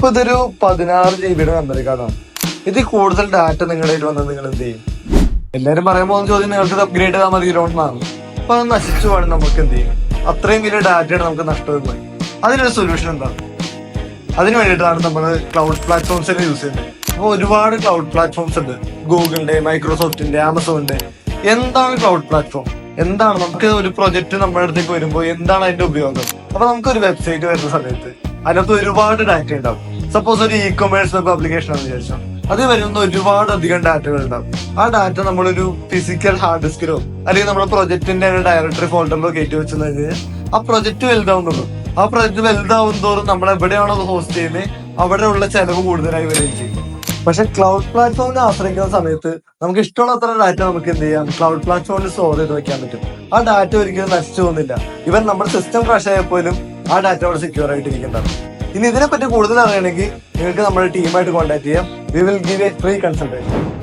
ഇപ്പൊ ഇതൊരു 16 GB memory കാർഡാണ്. ഇതിൽ കൂടുതൽ ഡാറ്റ നിങ്ങളുടെ കയ്യിൽ വന്നത് നിങ്ങൾ എന്ത് ചെയ്യും? എല്ലാരും പറയാൻ പോകുന്ന ചോദ്യം നിങ്ങൾക്ക് അപ്ഗ്രേഡ് ചെയ്താൽ മതി എന്നാണ്. അപ്പൊ അത് നശിച്ചു പോകാൻ നമുക്ക് എന്ത് ചെയ്യും? അത്രയും വലിയ ഡാറ്റയാണ് നമുക്ക് നഷ്ടമായി. അതിനൊരു സൊല്യൂഷൻ എന്താണ്? അതിന് വേണ്ടിയിട്ടാണ് നമ്മൾ ക്ലൗഡ് പ്ലാറ്റ്ഫോംസിനെ യൂസ് ചെയ്യുന്നത്. അപ്പൊ ഒരുപാട് ക്ലൗഡ് പ്ലാറ്റ്ഫോംസ് ഉണ്ട്. ഗൂഗിളിന്റെ, മൈക്രോസോഫ്റ്റിന്റെ, ആമസോണിന്റെ. എന്താണ് ക്ലൗഡ് പ്ലാറ്റ്ഫോം? എന്താണ് നമുക്ക് ഒരു പ്രൊജക്ട് നമ്മുടെ അടുത്തേക്ക് വരുമ്പോൾ എന്താണ് അതിന്റെ ഉപയോഗം? അപ്പൊ നമുക്കൊരു വെബ്സൈറ്റ് വരുന്ന സമയത്ത് അതിനകത്ത് ഒരുപാട് ഡാറ്റ ഉണ്ടാവും. സപ്പോസ് ഒരു ഇ-കൊമേഴ്സ് വെബ് ആപ്ലിക്കേഷൻ ആണെന്ന് വിചാരിച്ചാൽ അത് വരുന്ന ഒരുപാട് അധികം ഡാറ്റകൾ ഉണ്ടാവും. ആ ഡാറ്റ നമ്മളൊരു ഫിസിക്കൽ ഹാർഡ് ഡിസ്കിലോ അല്ലെങ്കിൽ നമ്മുടെ പ്രൊജക്ടിന്റെ ഡയറക്ടറി ഫോൾഡറിലോ കയറ്റി വെച്ചെന്ന് കഴിഞ്ഞാൽ ആ പ്രൊജക്ട് വലുതാവുന്നുള്ളൂ. ആ പ്രൊജക്ട് വലുതാവും തോറും നമ്മൾ എവിടെയാണോ അത് ഹോസ്റ്റ് ചെയ്യുന്നത് അവിടെയുള്ള ചെലവ് കൂടുതലായി വരികയും ചെയ്യും. പക്ഷെ ക്ലൗഡ് പ്ലാറ്റ്ഫോമിനെ ആശ്രയിക്കുന്ന സമയത്ത് നമുക്ക് ഇഷ്ടമുള്ള അത്ര ഡാറ്റ നമുക്ക് എന്ത് ചെയ്യാം? ക്ലൗഡ് പ്ലാറ്റ്ഫോമിൽ സ്റ്റോർ ചെയ്ത് വെക്കാൻ പറ്റും. ആ ഡാറ്റ ഒരിക്കലും നശിച്ചു പോകുന്നില്ല. ഇവൻ നമ്മുടെ സിസ്റ്റം ക്രാഷ് ആയാൽ പോലും ആ ഡാറ്റ അവിടെ സെക്യൂർ ആയിട്ട് ഇരിക്കേണ്ടതാണ്. ഇനി ഇതിനെപ്പറ്റി കൂടുതൽ അറിയണമെങ്കിൽ നിങ്ങൾക്ക് നമ്മുടെ ടീമായിട്ട് കോൺടാക്ട് ചെയ്യാം. We will give A free consultation.